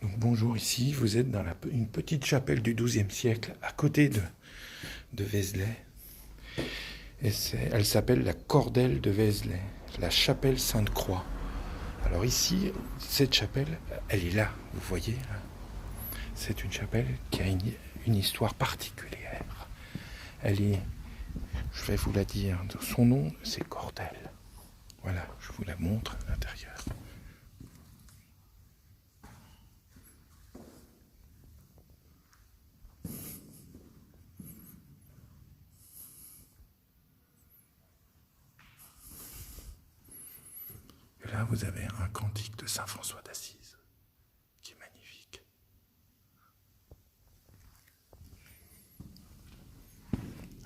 Donc bonjour, ici vous êtes dans une petite chapelle du XIIe siècle à côté de Vézelay. Elle s'appelle la Cordelle de Vézelay, la chapelle Sainte-Croix. Alors ici, cette chapelle, elle est là, vous voyez. Là. C'est une chapelle qui a une histoire particulière. Elle est, je vais vous la dire, son nom c'est Cordelle. Voilà, je vous la montre à l'intérieur. Et là, vous avez un cantique de Saint François d'Assise, qui est magnifique.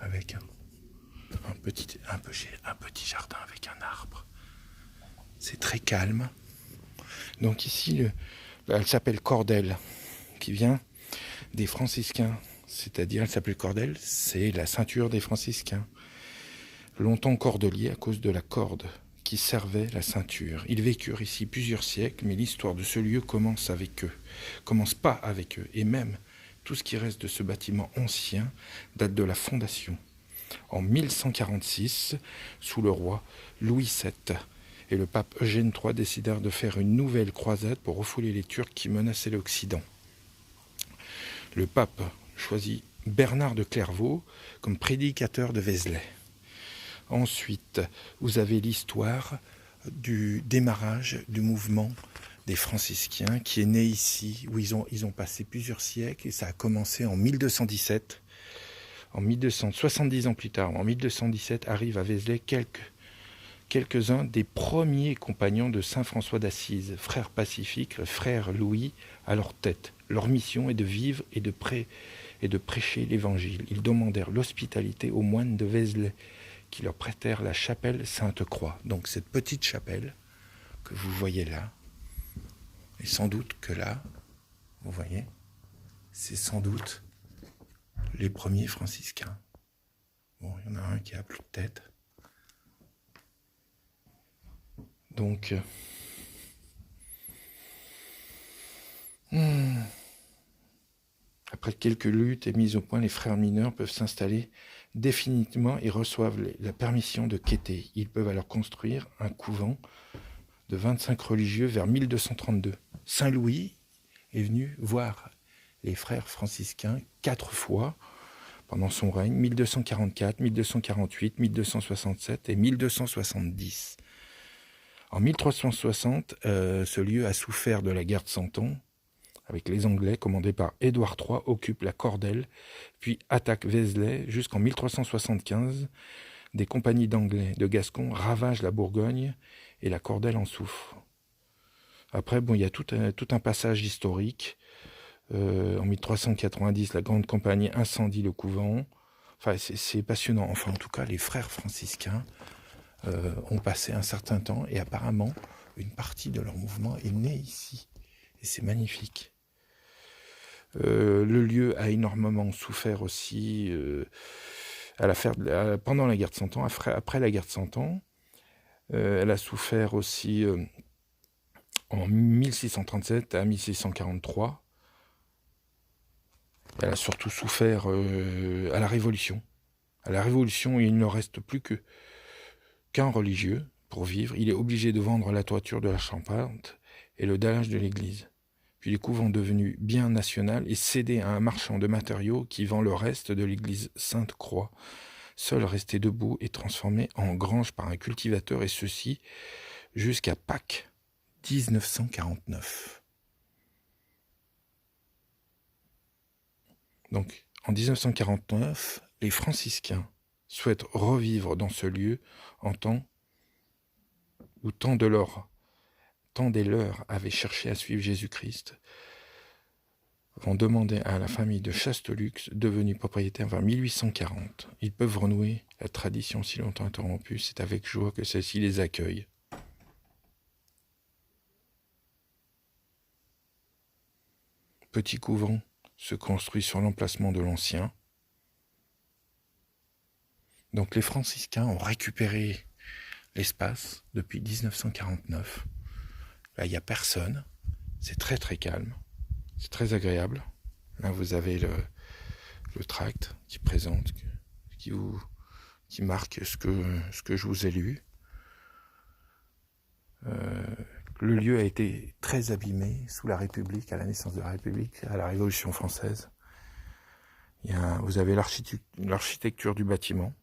Avec un petit jardin avec un arbre. C'est très calme. Donc ici, elle s'appelle Cordelle, qui vient des franciscains. C'est-à-dire, elle s'appelle Cordelle, c'est la ceinture des franciscains. Longtemps cordeliers à cause de la corde qui servait la ceinture. Ils vécurent ici plusieurs siècles, mais l'histoire de ce lieu commence pas avec eux. Et même, tout ce qui reste de ce bâtiment ancien date de la fondation. En 1146, sous le roi Louis VII et le pape Eugène III décidèrent de faire une nouvelle croisade pour refouler les Turcs qui menaçaient l'Occident. Le pape choisit Bernard de Clairvaux comme prédicateur de Vézelay. Ensuite, vous avez l'histoire du démarrage du mouvement des franciscains qui est né ici, où ils ont passé plusieurs siècles, et ça a commencé en 1217. En 1270 ans plus tard, en 1217, arrivent à Vézelay quelques-uns des premiers compagnons de saint François d'Assise, frères pacifiques, frère Louis à leur tête. Leur mission est de vivre et de prêcher l'évangile. Ils demandèrent l'hospitalité aux moines de Vézelay, qui leur prêtèrent la chapelle Sainte-Croix. Donc cette petite chapelle que vous voyez là, et sans doute que là, vous voyez, c'est sans doute les premiers franciscains. Bon, il y en a un qui a plus de tête. Donc, après quelques luttes et mises au point, les frères mineurs peuvent s'installer définitivement et reçoivent la permission de quêter. Ils peuvent alors construire un couvent de 25 religieux vers 1232. Saint Louis est venu voir les frères franciscains 4 fois pendant son règne, 1244, 1248, 1267 et 1270. En 1360, ce lieu a souffert de la guerre de Cent Ans, avec les Anglais, commandés par Édouard III, occupent la Cordelle, puis attaquent Vézelay jusqu'en 1375. Des compagnies d'Anglais de Gascon ravagent la Bourgogne et la Cordelle en souffre. Après, bon, il y a tout un passage historique. En 1390, la Grande Compagnie incendie le couvent. Enfin, c'est passionnant. Enfin, en tout cas, les frères franciscains ont passé un certain temps et apparemment, une partie de leur mouvement est née ici. Et c'est magnifique. Le lieu a énormément souffert aussi pendant la guerre de Cent Ans, après la guerre de Cent Ans. Elle a souffert aussi en 1637 à 1643. Elle a surtout souffert à la Révolution. À la Révolution, il ne reste plus qu'un religieux pour vivre. Il est obligé de vendre la toiture de la charpente et le dallage de l'église. Puis les couvents devenus bien national est cédé à un marchand de matériaux qui vend le reste de l'église Sainte-Croix. Seul resté debout est transformé en grange par un cultivateur, et ceci jusqu'à Pâques 1949. Donc en 1949, les franciscains souhaitent revivre dans ce lieu en temps où tant des leurs avaient cherché à suivre Jésus-Christ, vont demander à la famille de Chastelux, devenue propriétaire vers 1840. Ils peuvent renouer la tradition si longtemps interrompue. C'est avec joie que celle-ci les accueille. Petit couvent se construit sur l'emplacement de l'ancien. Donc les franciscains ont récupéré l'espace depuis 1949. Là, il n'y a personne. C'est très très calme. C'est très agréable. Là, vous avez le tract qui présente, qui marque ce que je vous ai lu. Le lieu a été très abîmé sous la République, à la naissance de la République, à la Révolution française. Vous avez l'architecture du bâtiment.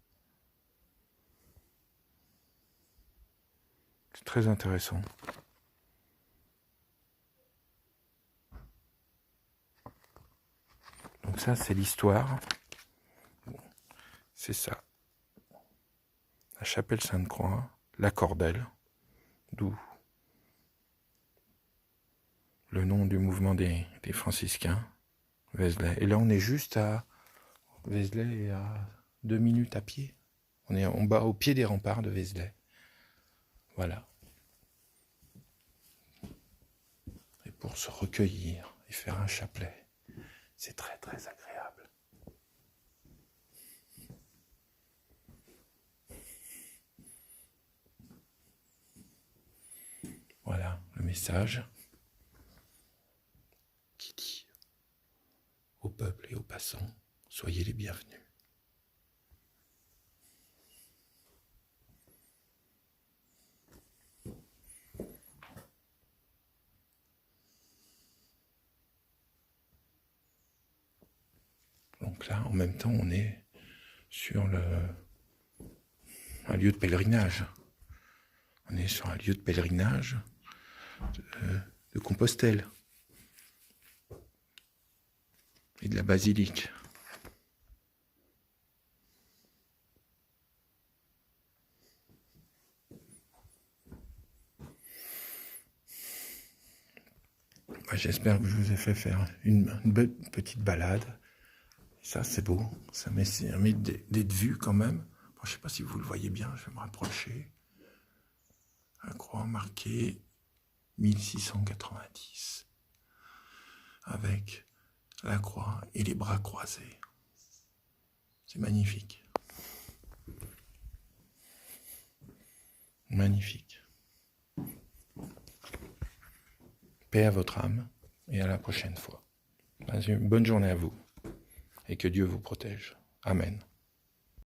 C'est très intéressant. Donc ça, c'est l'histoire. Bon, c'est ça. La chapelle Sainte-Croix, la Cordelle, d'où le nom du mouvement des franciscains, Vézelay. Et là, on est juste à Vézelay et à 2 minutes à pied. On est en bas, au pied des remparts de Vézelay. Voilà. Et pour se recueillir et faire un chapelet, c'est très très agréable. Voilà le message qui dit au peuple et aux passants, soyez les bienvenus. Donc là, en même temps, on est sur un lieu de pèlerinage. On est sur un lieu de pèlerinage de Compostelle et de la basilique. J'espère que je vous ai fait faire une belle petite balade. Ça, c'est beau. Ça met des vues quand même. Bon, je ne sais pas si vous le voyez bien. Je vais me rapprocher. La croix marquée 1690. Avec la croix et les bras croisés. C'est magnifique. Magnifique. Paix à votre âme et à la prochaine fois. Bonne journée à vous et que Dieu vous protège. Amen.